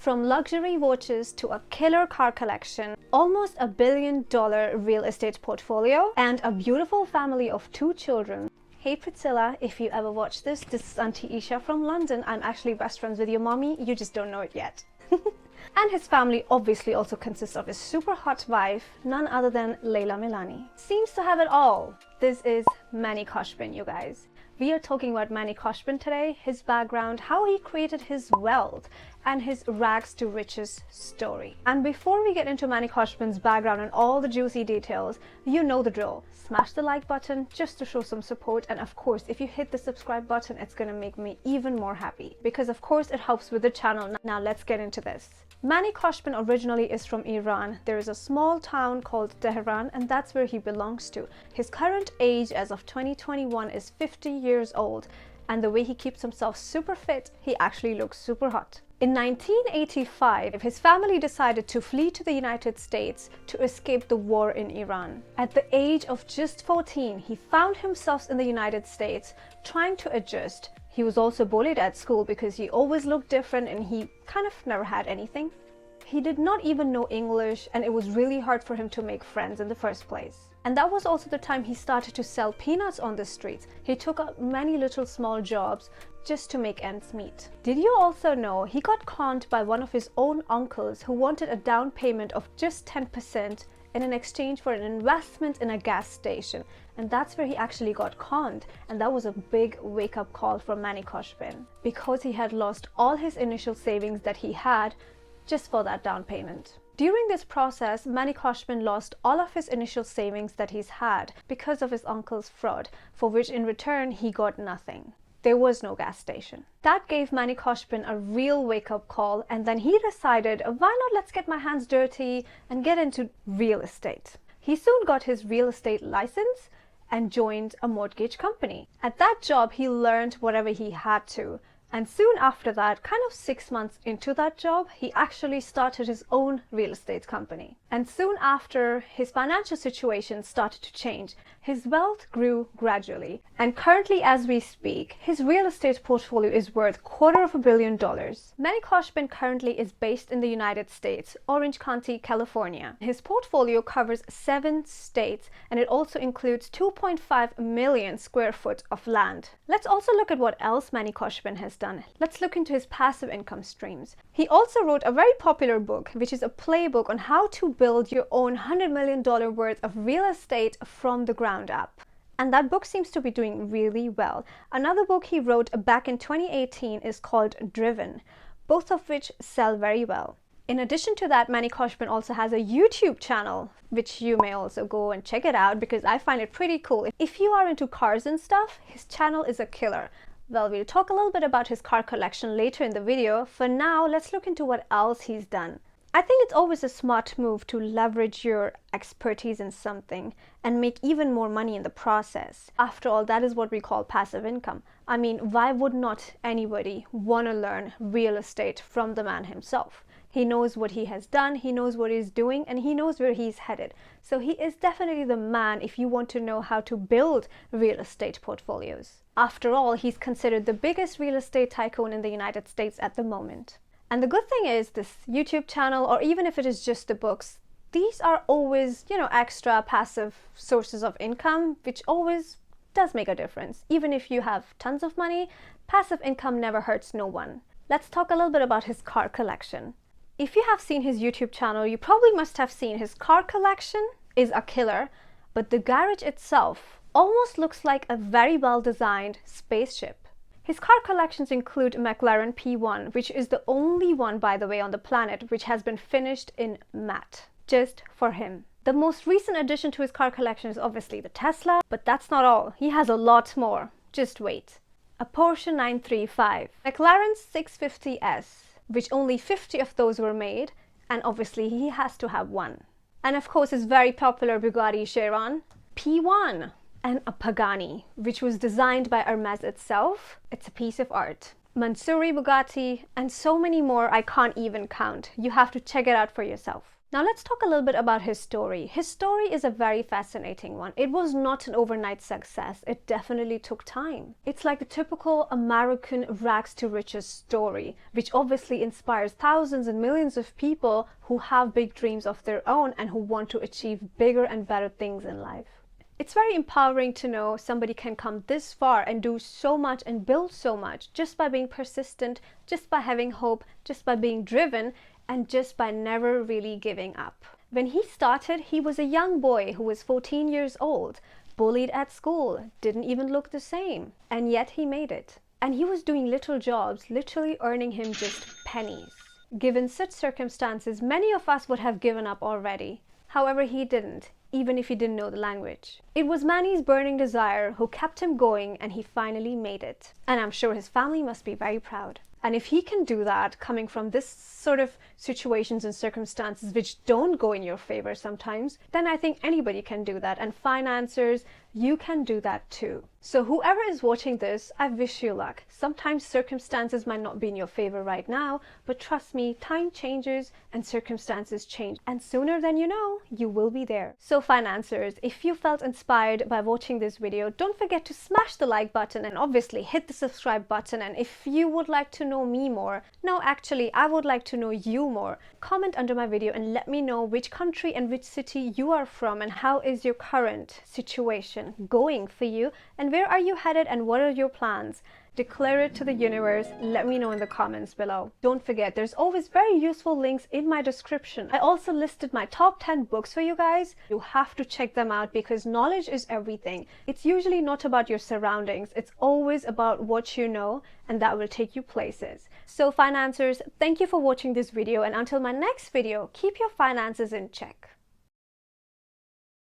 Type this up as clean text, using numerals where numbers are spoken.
From luxury watches to a killer car collection, almost $1 billion real estate portfolio, and a beautiful family of 2 children. Hey Priscilla, if you ever watch this is Auntie Isha from London. I'm actually best friends with your mommy, you just don't know it yet. And his family obviously also consists of his super hot wife, none other than Leila Milani. Seems to have it all. This is Manny Koshbin, you guys. We are talking about Manny Koshbin today, his background, how he created his wealth, and his rags to riches story. And before we get into Manny Koshbin's background and all the juicy details, you know the drill. Smash the like button just to show some support, and of course if you hit the subscribe button, it's gonna make me even more happy because of course it helps with the channel. Now let's get into this. Manny Koshbin originally is from Iran. There is a small town called Tehran and that's where he belongs to. His current age as of 2021 is 50 years old, and the way he keeps himself super fit, he actually looks super hot. In 1985, his family decided to flee to the United States to escape the war in Iran. At the age of just 14, he found himself in the United States trying to adjust. He was also bullied at school because he always looked different and he kind of never had anything. He did not even know English and it was really hard for him to make friends in the first place. And that was also the time he started to sell peanuts on the streets. He took up many little small jobs just to make ends meet. Did you also know he got conned by one of his own uncles who wanted a down payment of just 10% in exchange for an investment in a gas station? And that's where he actually got conned, and that was a big wake-up call for Manny Koshbin because he had lost all his initial savings that he had just for that down payment. During this process, Manny Koshbin lost all of his initial savings that he's had because of his uncle's fraud, for which in return he got nothing. There was no gas station. That gave Manny Koshbin a real wake-up call, and then he decided, why not let's get my hands dirty and get into real estate. He soon got his real estate license and joined a mortgage company. At that job, he learned whatever he had to. And soon after that, kind of 6 months into that job, he actually started his own real estate company. And soon after, his financial situation started to change. His wealth grew gradually. And currently, as we speak, his real estate portfolio is worth $250 million. Manny Koshbin currently is based in the United States, Orange County, California. His portfolio covers 7 states, and it also includes 2.5 million square foot of land. Let's also look at what else Manny Koshbin has done. Let's look into his passive income streams. He also wrote a very popular book, which is a playbook on how to build your own $100 million worth of real estate from the ground up. And that book seems to be doing really well. Another book he wrote back in 2018 is called Driven, both of which sell very well. In addition to that, Manny Koshbin also has a YouTube channel, which you may also go and check it out because I find it pretty cool. If you are into cars and stuff, his channel is a killer. Well, we'll talk a little bit about his car collection later in the video. For now, let's look into what else he's done. I think it's always a smart move to leverage your expertise in something and make even more money in the process. After all, that is what we call passive income. I mean, why would not anybody want to learn real estate from the man himself? He knows what he has done, he knows what he's doing, and he knows where he's headed. So he is definitely the man if you want to know how to build real estate portfolios. After all, he's considered the biggest real estate tycoon in the United States at the moment. And the good thing is this YouTube channel, or even if it is just the books, these are always, extra passive sources of income, which always does make a difference. Even if you have tons of money, passive income never hurts no one. Let's talk a little bit about his car collection. If you have seen his YouTube channel, you probably must have seen his car collection is a killer, but the garage itself almost looks like a very well-designed spaceship. His car collections include McLaren P1, which is the only one, by the way, on the planet which has been finished in matte, just for him. The most recent addition to his car collection is obviously the Tesla, but that's not all. He has a lot more. Just wait. A Porsche 935, McLaren 650S, which only 50 of those were made, and obviously he has to have one. And of course his very popular Bugatti Chiron P1, and a Pagani, which was designed by Hermes itself. It's a piece of art. Mansouri Bugatti, and so many more I can't even count. You have to check it out for yourself. Now let's talk a little bit about his story. His story is a very fascinating one. It was not an overnight success. It definitely took time. It's like the typical American rags to riches story, which obviously inspires thousands and millions of people who have big dreams of their own and who want to achieve bigger and better things in life. It's very empowering to know somebody can come this far and do so much and build so much just by being persistent, just by having hope, just by being driven, and just by never really giving up. When he started, he was a young boy who was 14 years old, bullied at school, didn't even look the same, and yet he made it. And he was doing little jobs, literally earning him just pennies. Given such circumstances, many of us would have given up already. However, he didn't, even if he didn't know the language. It was Manny's burning desire who kept him going, and he finally made it. And I'm sure his family must be very proud. And if he can do that, coming from this sort of situations and circumstances which don't go in your favor sometimes, then I think anybody can do that. And financiers, you can do that too. So whoever is watching this, I wish you luck. Sometimes circumstances might not be in your favor right now, but trust me, time changes and circumstances change. And sooner than you know, you will be there. So financiers, if you felt inspired by watching this video, don't forget to smash the like button and obviously hit the subscribe button. And if you would like to know me more, no, actually, I would like to know you more. Comment under my video and let me know which country and which city you are from and how is your current situation going for you and where are you headed and what are your plans. Declare it to the universe. Let me know in the comments below. Don't forget, there's always very useful links in my description. I also listed my top 10 books for you guys. You have to check them out because knowledge is everything. It's usually not about your surroundings. It's always about what you know, and that will take you places. So financiers, thank you for watching this video, and until my next video, keep your finances in check.